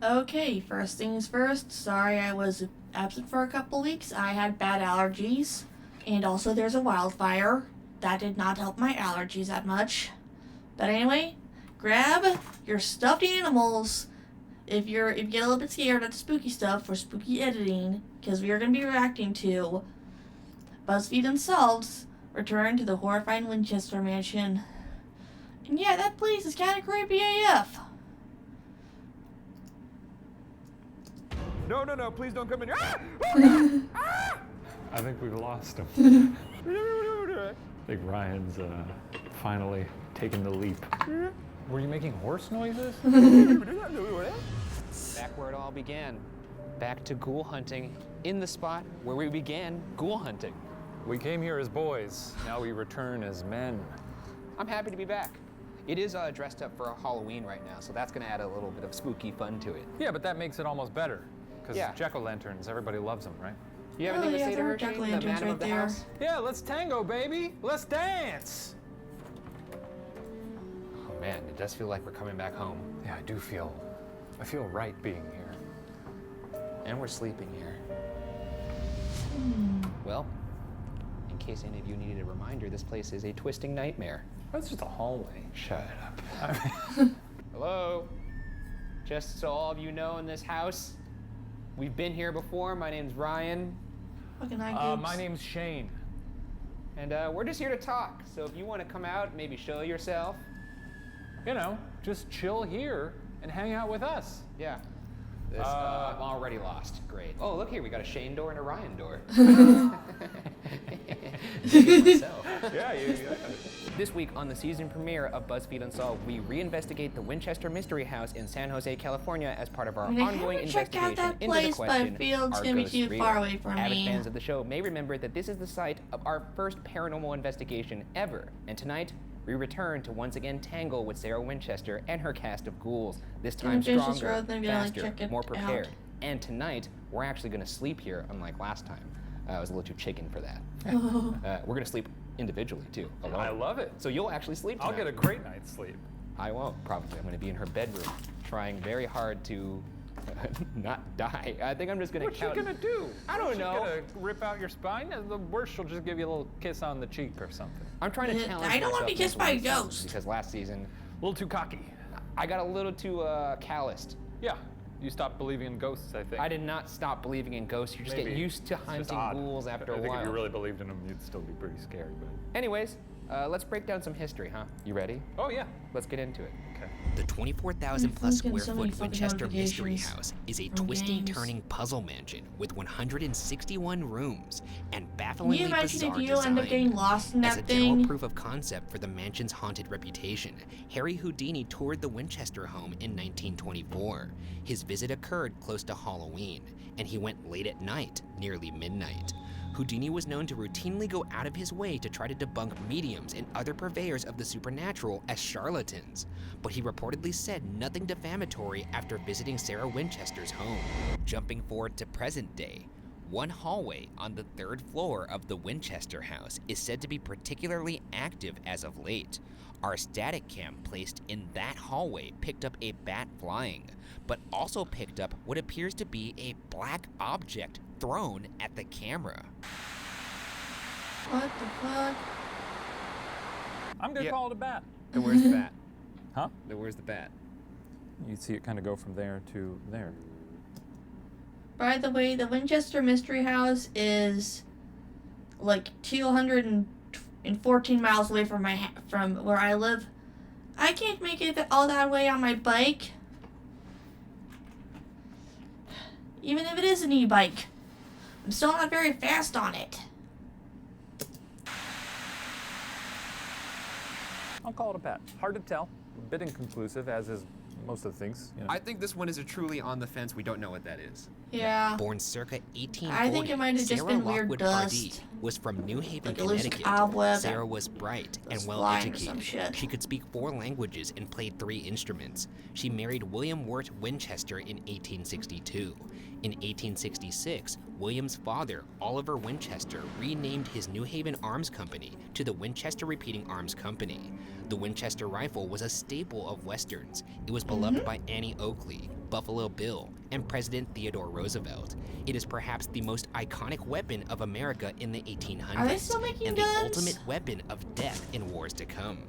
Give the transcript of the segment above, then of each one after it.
Okay, first things first. Sorry I was absent for a couple weeks. I had bad allergies. And also there's a wildfire. That did not help my allergies that much. But anyway, grab your stuffed animals if you get a little bit scared at the spooky stuff for spooky editing, because we are going to be reacting to BuzzFeed themselves return to the horrifying Winchester mansion. And yeah, that place is kind of creepy AF. No, please don't come in here. Ah! Oh, God! Ah! I think we've lost him. I think Ryan's finally taken the leap. Were you making horse noises? Back where it all began. Back to ghoul hunting in the spot where we began ghoul hunting. We came here as boys. Now we return as men. I'm happy to be back. It is dressed up for Halloween right now, so that's gonna add a little bit of spooky fun to it. Yeah, but that makes it almost better. Because Yeah. jack-o'-lanterns, everybody loves them, right? You have Oh, anything to yeah, say to there her, are Shane, the jack-o'-lanterns madam right of the there. house? Yeah, let's tango, baby. Let's dance. Oh man, it does feel like we're coming back home. Yeah, I feel right being here. And we're sleeping here. Well, in case any of you needed a reminder, this place is a twisting nightmare. That's just a hallway. Shut up. Hello? Just so all of you know in this house, we've been here before. My name's Ryan, Fucking eye My name's Shane. and we're just here to talk. So if you want to come out, maybe show yourself. You know, just chill here and hang out with us. Yeah. I'm already lost. Great. Oh, look here, we got a Shane door and a Ryan door. Myself. Yeah, This week on the season premiere of BuzzFeed Unsolved, we reinvestigate the Winchester Mystery House in San Jose, California as part of our I mean, I ongoing haven't checked out investigation that into the place, but I question, feel it's Are gonna be ghosts too real? far away from Avid me. fans of the show may remember that this is the site of our first paranormal investigation ever, and tonight, we return to once again tangle with Sarah Winchester and her cast of ghouls, this time finish this stronger, road, then gonna, like, faster, check it more prepared. out. And tonight, we're actually gonna sleep here, unlike last time. I was a little too chicken for that. We're gonna sleep individually too, alone. I love it. So you'll actually sleep tonight. I'll get a great night's sleep. I won't, probably. I'm gonna be in her bedroom, trying very hard to not die. I think I'm just gonna What's she count. gonna do? I don't know. She's gonna rip out your spine? At the worst, she'll just give you a little kiss on the cheek or something. I'm trying to Yeah, challenge I don't wanna myself be kissed by a mentally this ghost. season, because last season, A little too cocky. I got a little too calloused. Yeah, you stopped believing in ghosts, I think. I did not stop believing in ghosts. You just get Maybe. used to It's just hunting odd. ghouls after I a think while. if you really believed in them, you'd still be pretty scared, but... Anyways, let's break down some history, huh? You ready? Oh, yeah. Let's get into it. Okay. The 24,000 plus I'm getting square so many foot fucking Winchester Mystery notifications House is a from twisting, games. turning puzzle mansion with 161 rooms and Can bafflingly you imagine bizarre if you end up design. getting lost in As that a general thing? proof of concept for the mansion's haunted reputation, Harry Houdini toured the Winchester home in 1924. His visit occurred close to Halloween, and he went late at night, nearly midnight. Houdini was known to routinely go out of his way to try to debunk mediums and other purveyors of the supernatural as charlatans, but he reportedly said nothing defamatory after visiting Sarah Winchester's home. Jumping forward to present day, one hallway on the 3rd floor of the Winchester house is said to be particularly active as of late. Our static cam placed in that hallway picked up a bat flying, but also picked up what appears to be a black object thrown at the camera. What the fuck? I'm gonna Yep. call it a bat. Then where's the bat? Huh? Then where's the bat? You see it kind of go from there to there. By the way, the Winchester Mystery House is like 214 miles away from from where I live. I can't make it all that way on my bike. Even if it is an e-bike, I'm still not very fast on it. I'll call it a bat. Hard to tell. A bit inconclusive, as is most of the things. You know. I think this one is a truly on the fence. We don't know what that is. Yeah. Born circa 1840, I think it might have just Sarah been weird Lockwood dust. Pardee was from New Haven, Like a loose Connecticut. cobweb Sarah that was bright and was well flying or some educated. shit. She could speak 4 languages and played 3 instruments. She married William Wirt Winchester in 1862. In 1866, William's father, Oliver Winchester, renamed his New Haven Arms Company to the Winchester Repeating Arms Company. The Winchester rifle was a staple of Westerns. It was beloved by Annie Oakley, Buffalo Bill, and President Theodore Roosevelt. It is perhaps the most iconic weapon of America in the 1800s. Are they still making and guns? the ultimate weapon of death in wars to come.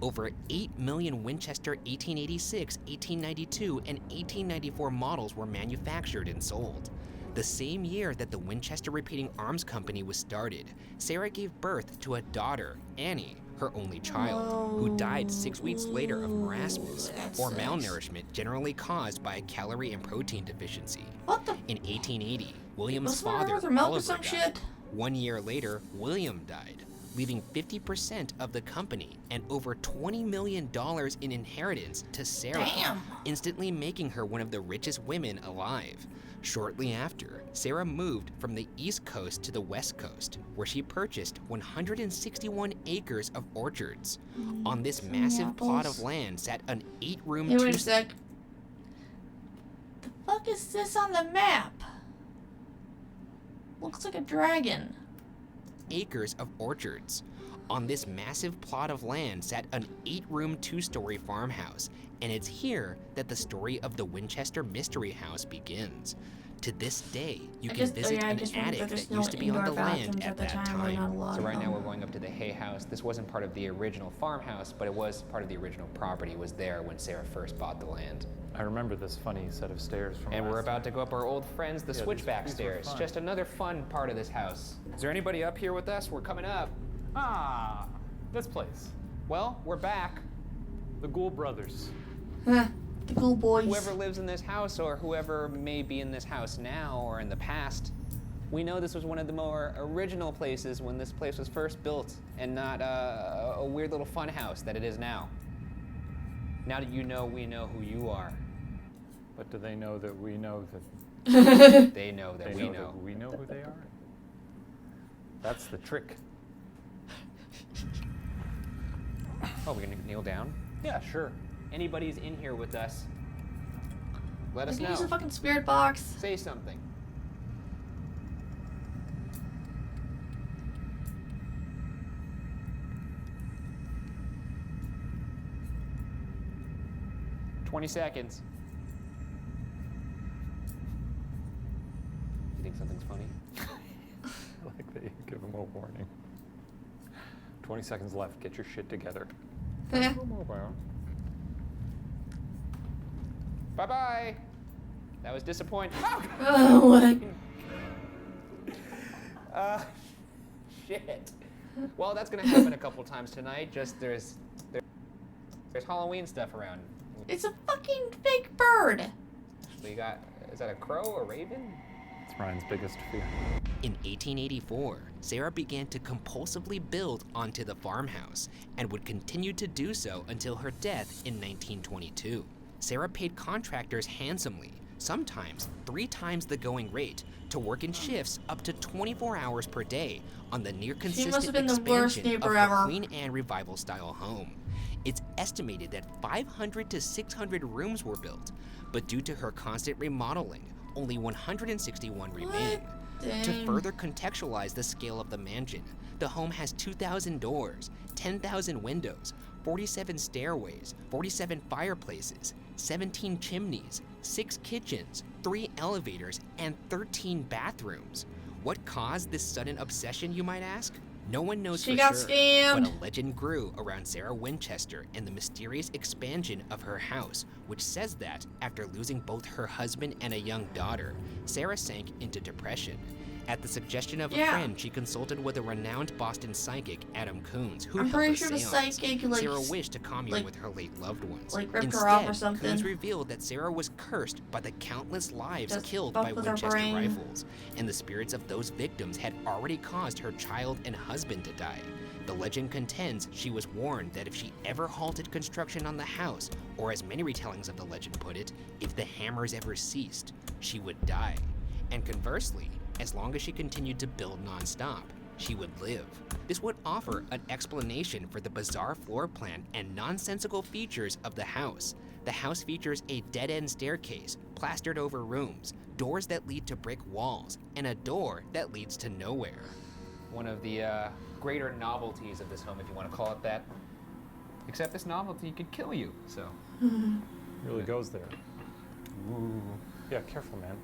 Over 8 million Winchester 1886, 1892, and 1894 models were manufactured and sold. The same year that the Winchester Repeating Arms Company was started, Sarah gave birth to a daughter, Annie, her only child, who died 6 weeks later of marasmus, or malnourishment generally caused by a calorie and protein deficiency. What the? In 1880, William's Was someone father, worth her milk or Oliver, some died. shit? 1 year later, William died, leaving 50% of the company and over $20 million in inheritance to Sarah, Damn. instantly making her one of the richest women alive. Shortly after, Sarah moved from the East Coast to the West Coast, where she purchased 161 acres of orchards. On this massive plot of land sat an 8-room Hey, wait a two- sec. The fuck is this on the map? Looks like a dragon. acres of orchards. On this massive plot of land sat an 8-room, 2-story farmhouse, and it's here that the story of the Winchester Mystery House begins. To this day, you can visit an attic that used to be on the land at that time. So right now we're going up to the hay house. This wasn't part of the original farmhouse, but it was part of the original property. It was there when Sarah first bought the land. I remember this funny set of stairs from And we're last about to go up our old friends, the Yeah, switchback these were stairs. fun. Just another fun part of this house. Is there anybody up here with us? We're coming up. Ah, this place. Well, we're back. The Ghoul Brothers. Huh. The cool boys. Whoever lives in this house, or whoever may be in this house now or in the past, we know this was one of the more original places when this place was first built, and not a weird little fun house that it is now. Now that you know, we know who you are. But do they know that we know that They know that they we know know. that we know who they are? That's the trick. Oh, we're gonna kneel down? Yeah, sure. Anybody's in here with us, let us Can you use know. a fucking spirit box? Say something. "20 seconds. You think something's funny? I like that you give them a warning. 20 seconds left. Get your shit together. Heh. Bye-bye. That was disappointing. Oh, what? Shit. Well, that's gonna happen a couple times tonight. Just there's Halloween stuff around. It's a fucking fake bird. We got, is that a crow, a raven? It's Ryan's biggest fear. In 1884, Sarah began to compulsively build onto the farmhouse and would continue to do so until her death in 1922. Sarah paid contractors handsomely, sometimes 3 times the going rate, to work in shifts up to 24 hours per day on the near consistent been the worst expansion of neighbor her ever. Queen Anne revival-style home. It's estimated that 500 to 600 rooms were built, but due to her constant remodeling, only 161 remain. To Dang. further contextualize the scale of the mansion, the home has 2,000 doors, 10,000 windows, 47 stairways, 47 fireplaces, 17 chimneys, 6 kitchens, 3 elevators, and 13 bathrooms. What caused this sudden obsession, you might ask? No one knows She for got sure, scammed. but a legend grew around Sarah Winchester and the mysterious expansion of her house, which says that, after losing both her husband and a young daughter, Sarah sank into depression. At the suggestion of a Yeah. friend, she consulted with a renowned Boston psychic, Adam Coons, who I'm held pretty a sure the seance. psychic, like, Sarah wished to commune like- with her late loved ones. like, ripped Instead, her off or something. Coons revealed that Sarah was cursed by the countless lives Just killed fuck by with her Winchester brain. rifles, and the spirits of those victims had already caused her child and husband to die. The legend contends she was warned that if she ever halted construction on the house, or as many retellings of the legend put it, if the hammers ever ceased, she would die. And conversely, as long as she continued to build non-stop, she would live. This would offer an explanation for the bizarre floor plan and nonsensical features of the house. The house features a dead-end staircase, plastered over rooms, doors that lead to brick walls, and a door that leads to nowhere. One of the greater novelties of this home, if you want to call it that. Except this novelty could kill you, so. Really goes there. Ooh. Yeah, careful, man.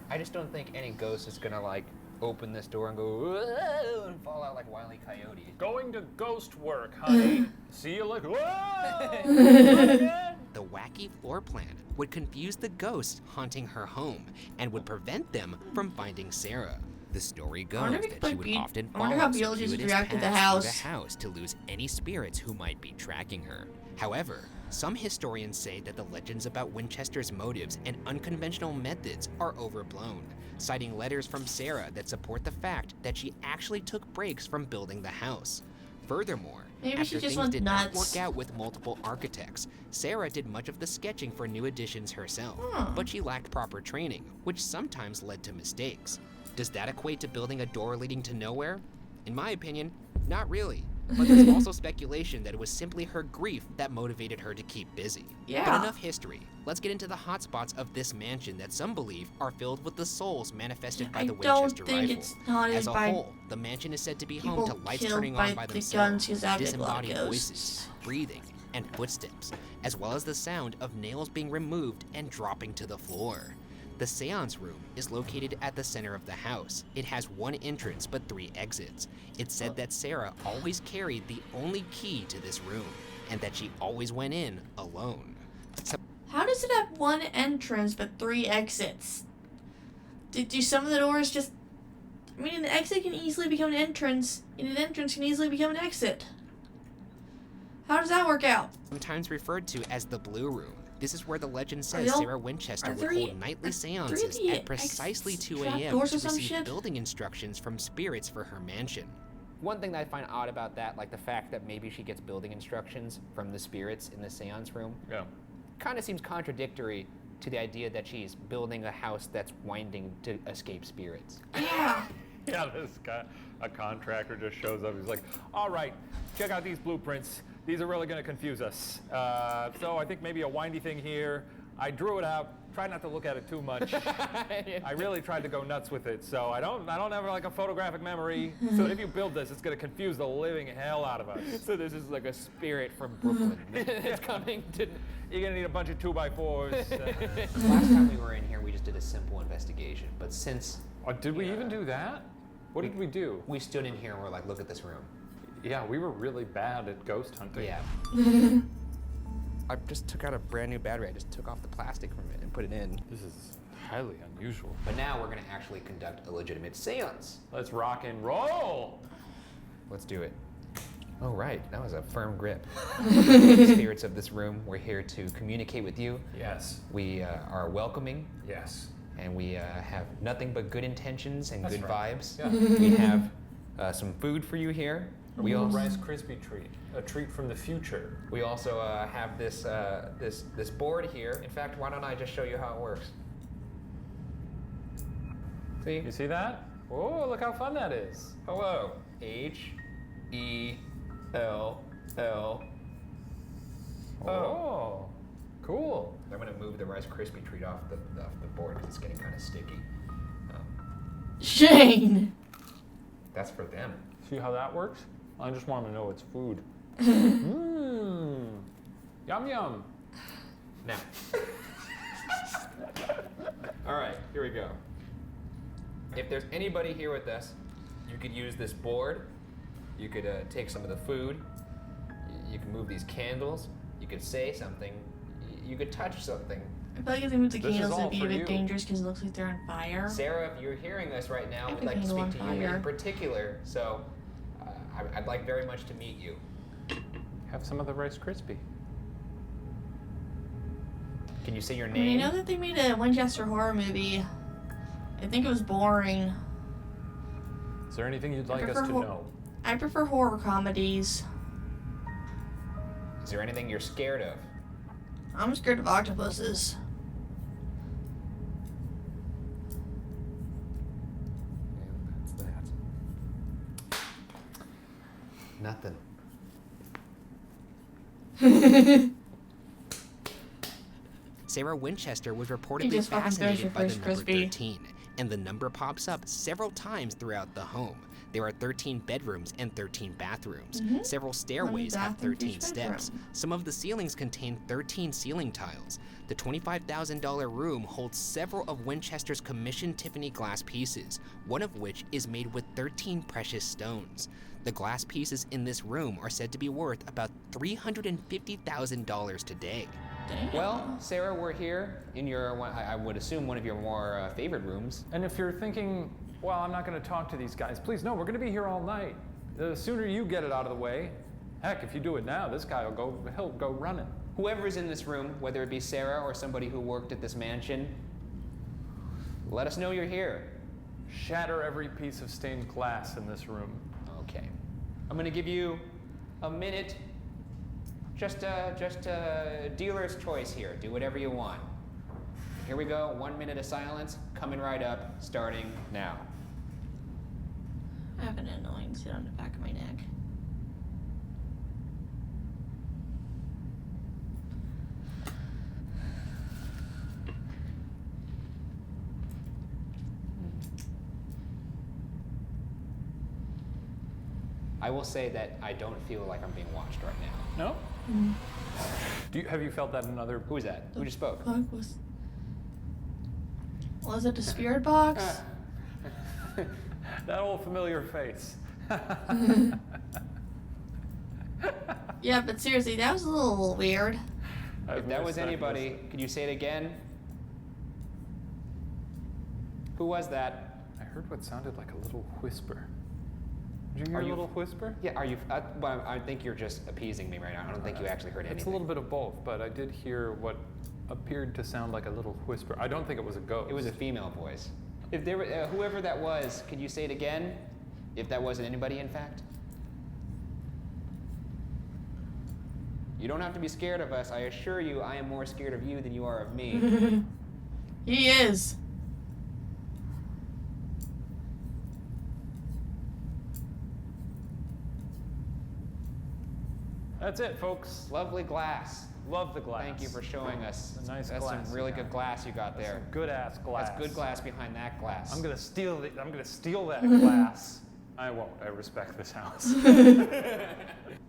I just don't think any ghost is gonna like open this door and go "Whoa," and fall out like Wile E. Coyote. Going to ghost work, honey. See you later. Whoa! The wacky floor plan would confuse the ghosts haunting her home and would prevent them from finding Sarah. The story goes wonder if that she would often I wonder follow how Beetlejuice would circuitous react to the paths house. through the house to lose any spirits who might be tracking her. However, some historians say that the legends about Winchester's motives and unconventional methods are overblown, citing letters from Sarah that support the fact that she actually took breaks from building the house. Furthermore, Maybe she after just things went did not nuts. work out with multiple architects, Sarah did much of the sketching for new additions herself, but she lacked proper training, which sometimes led to mistakes. Does that equate to building a door leading to nowhere? In my opinion, not really. But there's also speculation that it was simply her grief that motivated her to keep busy. Yeah. But enough history. Let's get into the hotspots of this mansion that some believe are filled with the souls manifested by I the don't Winchester think rifle. it's haunted As a by whole, the mansion is said to be home people to lights killed turning by on by the themselves, guns, 'cause I've got a lot of disembodied ghosts. voices, breathing, and footsteps, as well as the sound of nails being removed and dropping to the floor. The seance room is located at the center of the house. It has one entrance but 3 exits. It's said that Sarah always carried the only key to this room, and that she always went in alone. How does it have one entrance but 3 exits? Do some of the doors just... I mean, an exit can easily become an entrance, and an entrance can easily become an exit. How does that work out? Sometimes referred to as the Blue Room. This is where the legend Are says they all- Sarah Winchester are would three- hold nightly are seances three at precisely 2 a.m. trapdoors to or some receive shit? building instructions from spirits for her mansion. One thing that I find odd about that, like the fact that maybe she gets building instructions from the spirits in the seance room, Yeah. kind of seems contradictory to the idea that she's building a house that's winding to escape spirits. Yeah. Yeah, this guy, a contractor just shows up. He's like, all right, check out these blueprints. These are really going to confuse us. So I think maybe a windy thing here. I drew it out. Try not to look at it too much. I really tried to go nuts with it. So I don't have like a photographic memory. So if you build this, it's going to confuse the living hell out of us. So this is like a spirit from Brooklyn that's coming to... You're going to need a bunch of 2x4s. Last time we were in here, we just did a simple investigation. But since Did we even do that? What did we do? we stood in here and we're like, look at this room. Yeah, we were really bad at ghost hunting. Yeah. I just took out a brand new battery. I just took off the plastic from it and put it in. This is highly unusual. But now we're going to actually conduct a legitimate seance. Let's rock and roll. Let's do it. Oh, right. That was a firm grip. Spirits of this room, we're here to communicate with you. Yes. We are welcoming, Yes. and we have nothing but good intentions and That's good right. vibes. Yeah. We have some food for you here. We A also, Rice Krispie treat, a treat from the future. we also have this, this board here. In fact, why don't I just show you how it works? See? You see that? Oh, look how fun that is. Hello. H-E-L-L. Oh, cool. I'm gonna move the Rice Krispie treat off the board because it's getting kind of sticky. Shane! That's for them. See how that works? I just want them to know it's food. Mmm. Yum yum. Now. All right, here we go. If there's anybody here with us, you could use this board. You could take some of the food. You can move these candles. You could say something. You could touch something. I feel like if they move the This is candles, all it'd be a for bit you. dangerous because it looks like they're on fire. Sarah, if you're hearing this right now, we'd the like to candle speak on to you fire. in particular. So I'd like very much to meet you. Have some of the Rice Krispie. Can you say your I name? mean, I know that they made a Winchester horror movie. I think it was boring. Is there anything you'd I like us prefer to hor- know? I prefer horror comedies. Is there anything you're scared of? I'm scared of octopuses. Yeah, that's that. Nothing. Sarah Winchester was He reportedly just fucking throws fascinated your by the first number crispy. 13, and the number pops up several times throughout the home. There are 13 bedrooms and 13 bathrooms. Several stairways have bathroom for 13 each steps. bedroom. Some of the ceilings contain 13 ceiling tiles. The $25,000 room holds several of Winchester's commissioned Tiffany glass pieces, one of which is made with 13 precious stones. The glass pieces in this room are said to be worth about $350,000 today. Damn. Well, Sarah, we're here in your, I would assume, one of your more favorite rooms. And if you're thinking, well, I'm not going to talk to these guys, please, no, we're going to be here all night. The sooner you get it out of the way, heck, if you do it now, this guy he'll go running. Whoever's in this room, whether it be Sarah or somebody who worked at this mansion, let us know you're here. Shatter every piece of stained glass in this room. Okay. I'm gonna give you a minute. Just a dealer's choice here. Do whatever you want. Here we go. 1 minute of silence coming right up, starting now. I have an annoying sit on the back of my neck. I will say that I don't feel like I'm being watched right now. No? Have you felt that in other... Who is that? Who just spoke? Was it the spirit box? That old familiar face. Yeah, but seriously, that was a little weird. If that was anybody, could you say it again? Who was that? I heard what sounded like a little whisper. Did you hear Are a you- little whisper? Yeah, are you? Well, I think you're just appeasing me right now. I don't think you actually heard anything. It's a little bit of both, but I did hear what appeared to sound like a little whisper. I don't think it was a ghost. It was a female voice. If there were, whoever that was, could you say it again? If that wasn't anybody, in fact. You don't have to be scared of us. I assure you, I am more scared of you than you are of me. He is. That's it, folks. Lovely glass. Love the glass. Thank you for showing us. It's a nice That's glass some really you got. good glass you got there. Good ass glass. That's good glass behind that glass. I'm gonna steal that glass. I won't. I respect this house.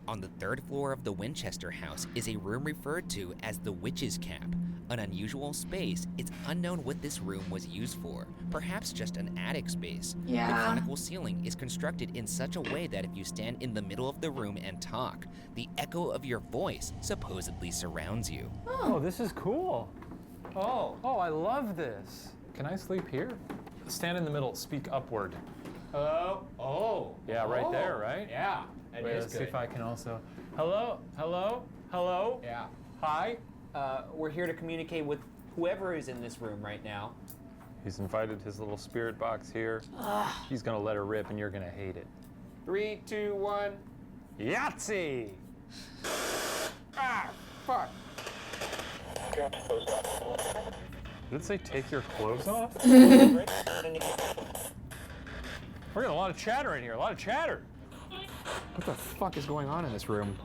On the third floor of the Winchester house is a room referred to as the Witch's Cap. An unusual space. It's unknown what this room was used for. Perhaps just an attic space. Yeah. The conical ceiling is constructed in such a way that if you stand in the middle of the room and talk, the echo of your voice supposedly surrounds you. Oh, this is cool. Oh, I love this. Can I sleep here? Stand in the middle, speak upward. Oh. Yeah, right there, right? Yeah, that Wait, is let's see good. if I can also. Hello? Yeah. Hi? We're here to communicate with whoever is in this room right now. He's invited his little spirit box here. He's gonna let her rip and you're gonna hate it. 3, 2, 1. Yahtzee! Ah, fuck. Did it say take your clothes off? We're getting a lot of chatter in here, a lot of chatter. What the fuck is going on in this room?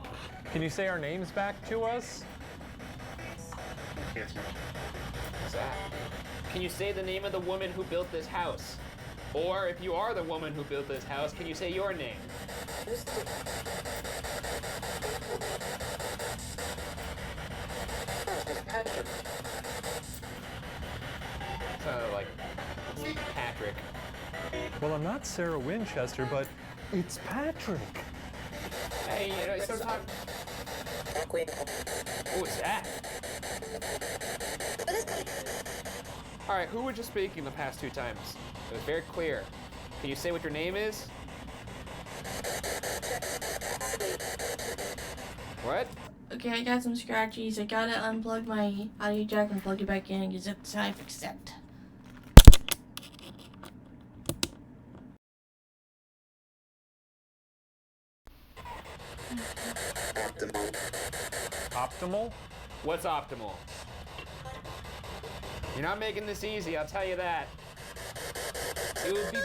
Can you say our names back to us? What's that? Can you say the name of the woman who built this house? Or if you are the woman who built this house, can you say your name? Sounded like Patrick. Well, I'm not Sarah Winchester, but it's Patrick. Hey, you know, sometimes. What's that? All right, who were just speaking the past 2 times? It was very clear. Can you say what your name is? What? Okay, I got some scratchies. I gotta unplug my audio jack and plug it back in because it's time to accept. Optimal? What's optimal? You're not making this easy, I'll tell you that. It would be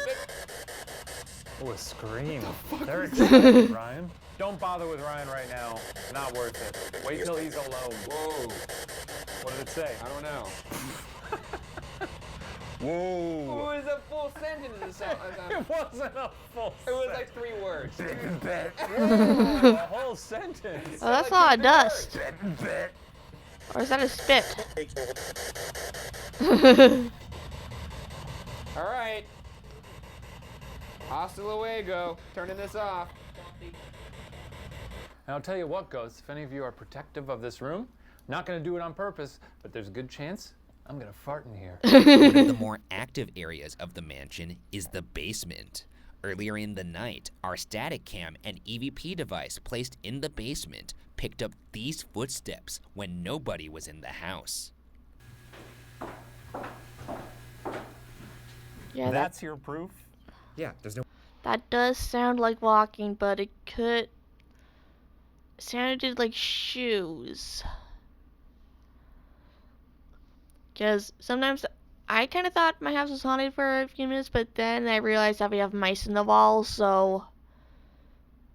Oh, a scream. They're excited, Ryan. Don't bother with Ryan right now. Not worth it. Wait till he's alone. Whoa. What did it say? I don't know. Whoa. It was a full sentence. It wasn't a full It was like 3 words. a whole sentence. Oh, that's a lot of dust. Or is that a spit? All right. Hasta luego. Turning this off. And I'll tell you what, Ghost, if any of you are protective of this room, not gonna do it on purpose, but there's a good chance I'm gonna fart in here. One of the more active areas of the mansion is the basement. Earlier in the night, our static cam and EVP device placed in the basement picked up these footsteps when nobody was in the house. Yeah, That's your proof? Yeah, there's no. that does sound like walking, but it could sounded like shoes. Because sometimes I kind of thought my house was haunted for a few minutes, but then I realized that we have mice in the walls, so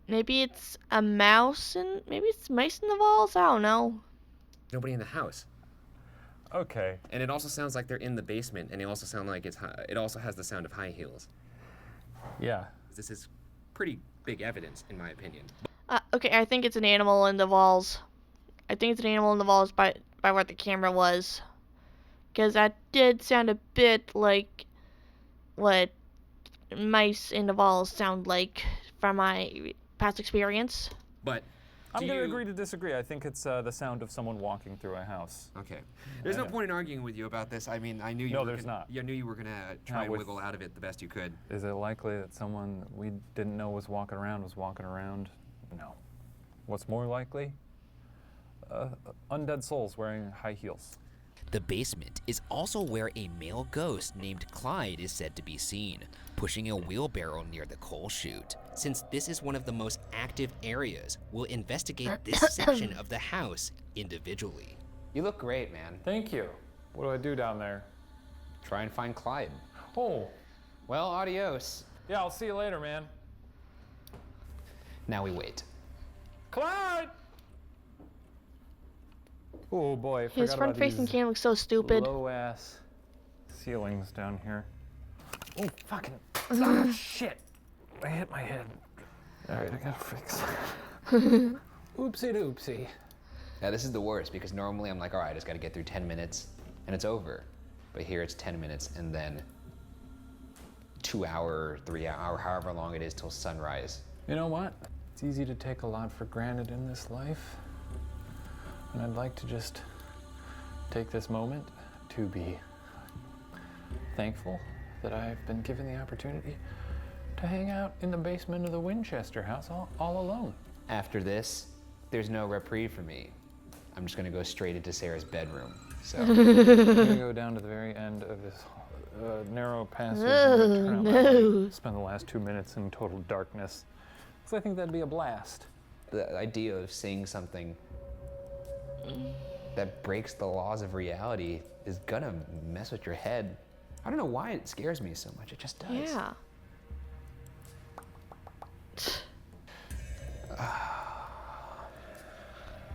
maybe it's a mouse and maybe it's mice in the walls. I don't know. Nobody in the house. Okay. And it also sounds like they're in the basement, and it also sound like it also has the sound of high heels. Yeah. This is pretty big evidence, in my opinion. Okay, I think it's an animal in the walls. I think it's an animal in the walls by where the camera was. Because that did sound a bit like what mice in the walls sound like from my past experience. But I'm going to agree to disagree. I think it's the sound of someone walking through a house. Okay. There's no point in arguing with you about this. I mean, I knew you No, were there's not. Yeah, I knew you were gonna try and wiggle out of it the best you could. Is it likely that someone we didn't know was walking around? No. What's more likely? Undead souls wearing high heels. The basement is also where a male ghost named Clyde is said to be seen, pushing a wheelbarrow near the coal chute. Since this is one of the most active areas, we'll investigate this section of the house individually. You look great, man. Thank you. What do I do down there? Try and find Clyde. Oh, Well, adios. yeah, I'll see you later, man. Now we wait. Clyde! Oh boy, I His forgot about front-facing these cam looks so stupid. low-ass ceilings down here. Oh, fucking, ah, shit. I hit my head. All right, I gotta fix it. Oopsie-doopsie. Now this is the worst because normally I'm like, all right, I just gotta get through 10 minutes and it's over. But here it's 10 minutes and then 2 hour, 3 hour, however long it is till sunrise. You know what? It's easy to take a lot for granted in this life. And I'd like to just take this moment to be thankful that I've been given the opportunity to hang out in the basement of the Winchester house all alone. After this, there's no reprieve for me. I'm just gonna go straight into Sarah's bedroom. So I'm gonna go down to the very end of this narrow passage and turn out my light. Spend the last 2 minutes in total darkness. Because I think that'd be a blast. the idea of seeing something that breaks the laws of reality is gonna mess with your head. I don't know why it scares me so much. It just does. Yeah.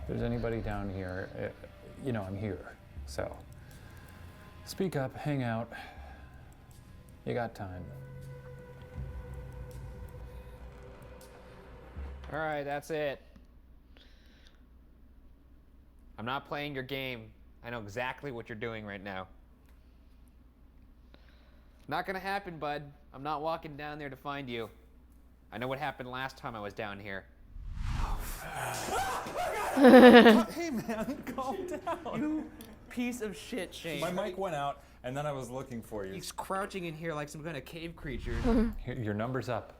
If there's anybody down here, you know I'm here. So speak up, hang out. You got time. All right, that's it. I'm not playing your game. I know exactly what you're doing right now. Not gonna happen, bud. I'm not walking down there to find you. I know what happened last time I was down here. Hey man, calm down. You piece of shit, Shane. My mic went out, and then I was looking for you. He's crouching in here like some kind of cave creature. Your number's up.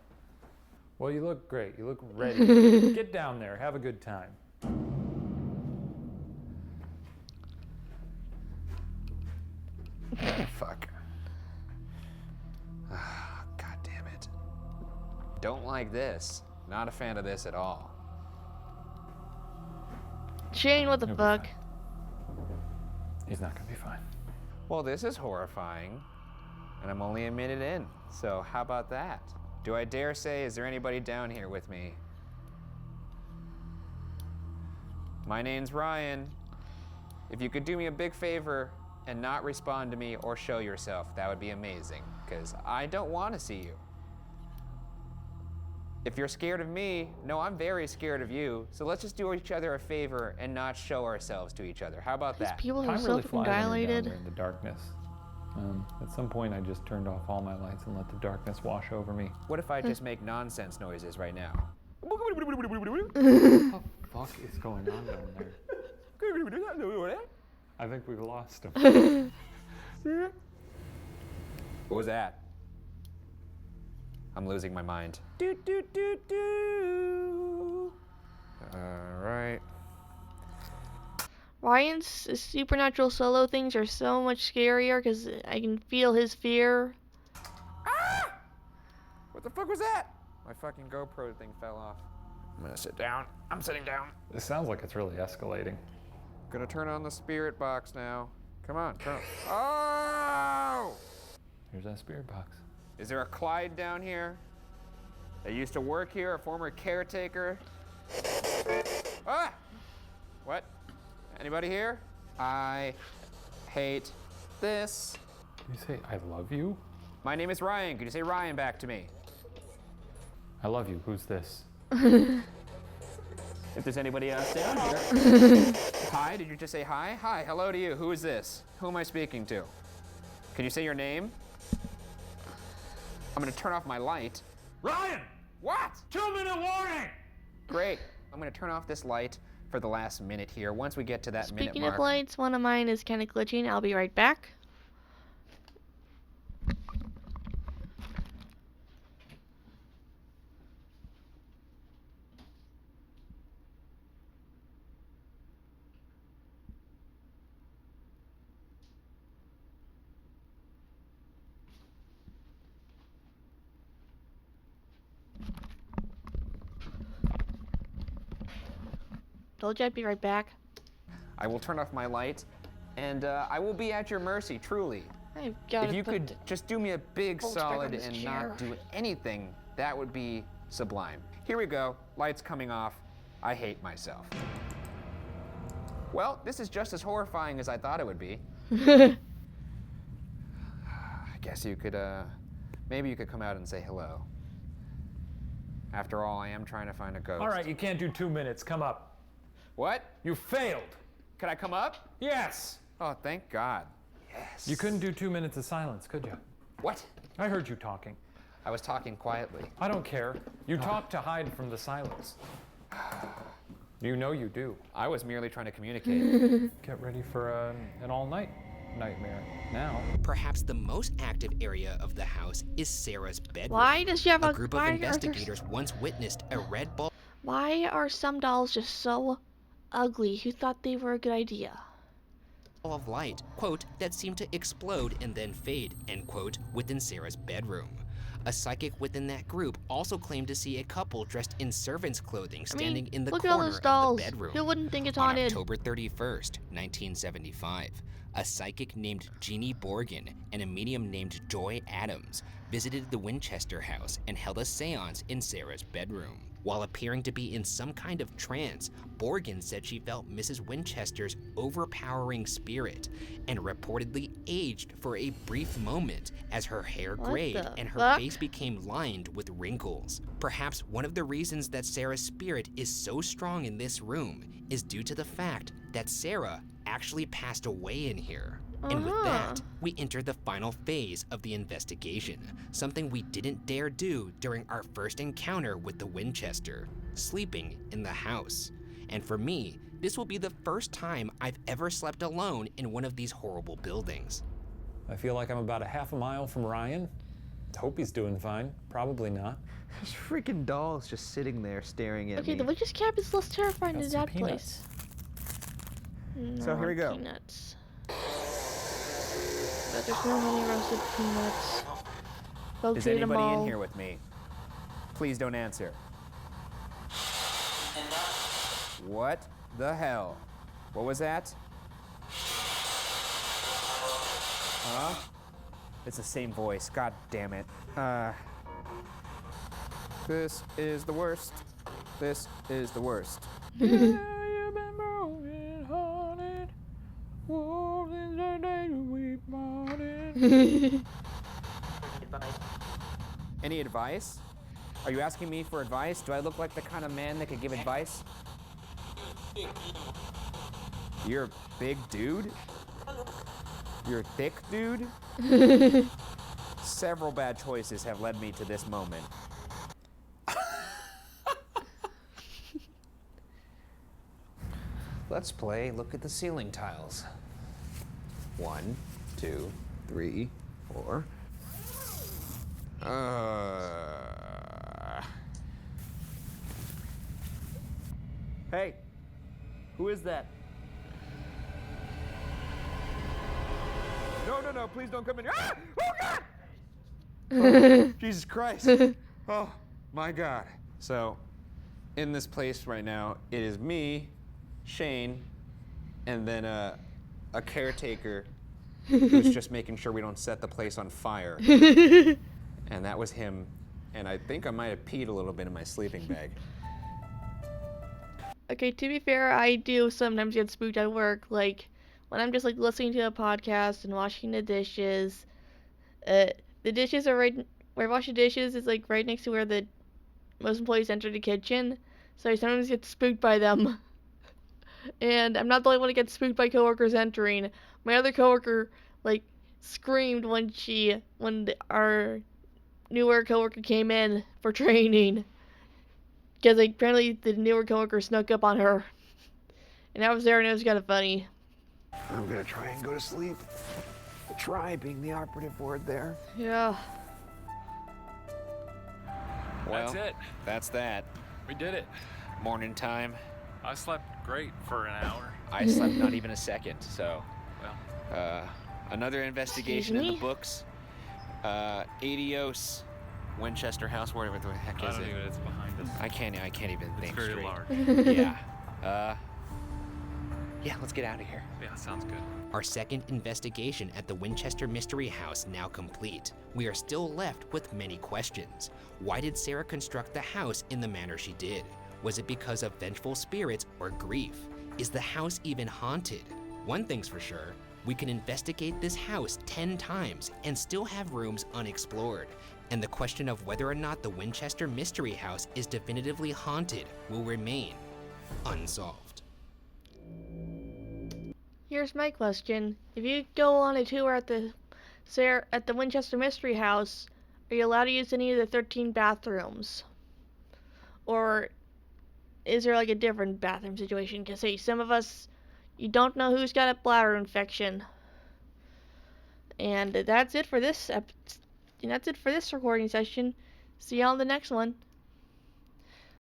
Well, you look great. You look ready. Get down there. Have a good time. Fuck. God damn it. Don't like this. Not a fan of this at all. Shane, what the He'll be fuck? fine. He's not gonna be fine. Well, this is horrifying, and I'm only a minute in, so how about that? Do I dare say, is there anybody down here with me? My name's Ryan. If you could do me a big favor and not respond to me or show yourself, that would be amazing, because I don't want to see you. If you're scared of me, no, I'm very scared of you, so let's just do each other a favor and not show ourselves to each other. How about These that? people are Time so really fucking flies when you're down dilated. there in the darkness. At some point, I just turned off all my lights and let the darkness wash over me. What if I just make nonsense noises right now? What the fuck is going on down there? I think we've lost him. What was that? I'm losing my mind. All right. Ryan's supernatural solo things are so much scarier because I can feel his fear. Ah! What the fuck was that? My fucking GoPro thing fell off. I'm gonna sit down. I'm sitting down. This sounds like it's really escalating. Gonna turn on the spirit box now. Come on, turn on. Oh! Here's that spirit box. Is there a Clyde down here? They used to work here, a former caretaker. Ah! What? Anybody here? I hate this. You say, I love you? My name is Ryan. Could you say Ryan back to me? I love you. Who's this? If there's anybody else down here. Hi, did you just say hi? Hi, hello to you. Who is this? Who am I speaking to? Can you say your name? I'm gonna turn off my light. Ryan! What? 2-minute warning! Great. I'm gonna turn off this light for the last minute here. Once we get to that minute Speaking mark. of lights, one of mine is kind of glitching. I'll be right back. Told you I'd be right back. I will turn off my light, and I will be at your mercy, truly. I've got If to you put could the just do me a big bolts back on solid this and chair. not do anything, that would be sublime. Here we go. Lights coming off. I hate myself. Well, this is just as horrifying as I thought it would be. I guess you could, maybe you could come out and say hello. After all, I am trying to find a ghost. All right, you can't do 2 minutes. Come up. What? You failed. Could I come up? Yes. Oh, thank God. Yes. You couldn't do 2 minutes of silence, could you? What? I heard you talking. I was talking quietly. I don't care. You talk to hide from the silence. You know you do. I was merely trying to communicate. Get ready for an all-night nightmare now. Perhaps the most active area of the house is Sarah's bedroom. Why does she have A group of why are investigators once witnessed a red ball Why are some dolls just so ugly? Who thought they were a good idea? of light, quote, that seemed to explode and then fade, end quote, within Sarah's bedroom. A psychic within that group also claimed to see a couple dressed in servant's clothing standing in the look at all corner those of dolls. the bedroom. Who wouldn't think it's On haunted? October 31st, 1975, a psychic named Jeannie Borgen and a medium named Joy Adams visited the Winchester house and held a seance in Sarah's bedroom. While appearing to be in some kind of trance, Borgen said she felt Mrs. Winchester's overpowering spirit and reportedly aged for a brief moment as her hair What grayed the and her fuck? face became lined with wrinkles. Perhaps one of the reasons that Sarah's spirit is so strong in this room is due to the fact that Sarah actually passed away in here. And with that, we enter the final phase of the investigation, something we didn't dare do during our first encounter with the Winchester, sleeping in the house. And for me, this will be the first time I've ever slept alone in one of these horrible buildings. I feel like I'm about a half a mile from Ryan. Hope he's doing fine. Probably not. There's freaking dolls just sitting there staring at Okay, me. the witch's cap is less terrifying Got than some that place. So here we go. Peanuts. But there's no honey roasted peanuts. Folks Is ate 'em anybody in all. here with me? Please don't answer. What the hell? What was that? Huh? It's the same voice. God damn it. This is the worst. This is the worst. Yeah, you've been broken hearted. Any advice? Are you asking me for advice? Do I look like the kind of man that could give advice? You're a big dude? You're a thick dude? Several bad choices have led me to this moment. Let's play look at the ceiling tiles. 1, 2, 3, 4. Hey, who is that? No, no, no, please don't come in here. Ah! Oh, God! Oh, Jesus Christ. Oh, my God. So, in this place right now, it is me, Shane, and then a caretaker who's just making sure we don't set the place on fire. And that was him. And I think I might have peed a little bit in my sleeping bag. Okay, to be fair, I do sometimes get spooked at work, like when I'm just like listening to a podcast and washing the dishes. The dishes are right where I wash the dishes is like right next to where the most employees enter the kitchen, so I sometimes get spooked by them. And I'm not the only one that gets spooked by coworkers entering. My other coworker like screamed when our newer coworker came in for training. Because like, apparently the newer coworker snuck up on her. And I was there and it was kind of funny. I'm gonna try and go to sleep. Try being the operative word there. Yeah. That's Well, it. that's that. We did it. Morning time. I slept great for an hour. I slept not even a second, so. Well, Another investigation Excuse in me? the books. Adios, Winchester House, whatever the heck I is don't it? even, it's behind us. I can't even It's think very straight. large. Yeah. Yeah, let's get out of here. Yeah, sounds good. Our second investigation at the Winchester Mystery House now complete. We are still left with many questions. Why did Sarah construct the house in the manner she did? Was it because of vengeful spirits or grief? Is the house even haunted? One thing's for sure, we can investigate this house 10 times and still have rooms unexplored. And the question of whether or not the Winchester Mystery House is definitively haunted will remain unsolved. Here's my question. If you go on a tour at the Winchester Mystery House, are you allowed to use any of the 13 bathrooms? Or is there like a different bathroom situation? Because hey, some of us, you don't know who's got a bladder infection. And that's it for this recording session. See you on the next one.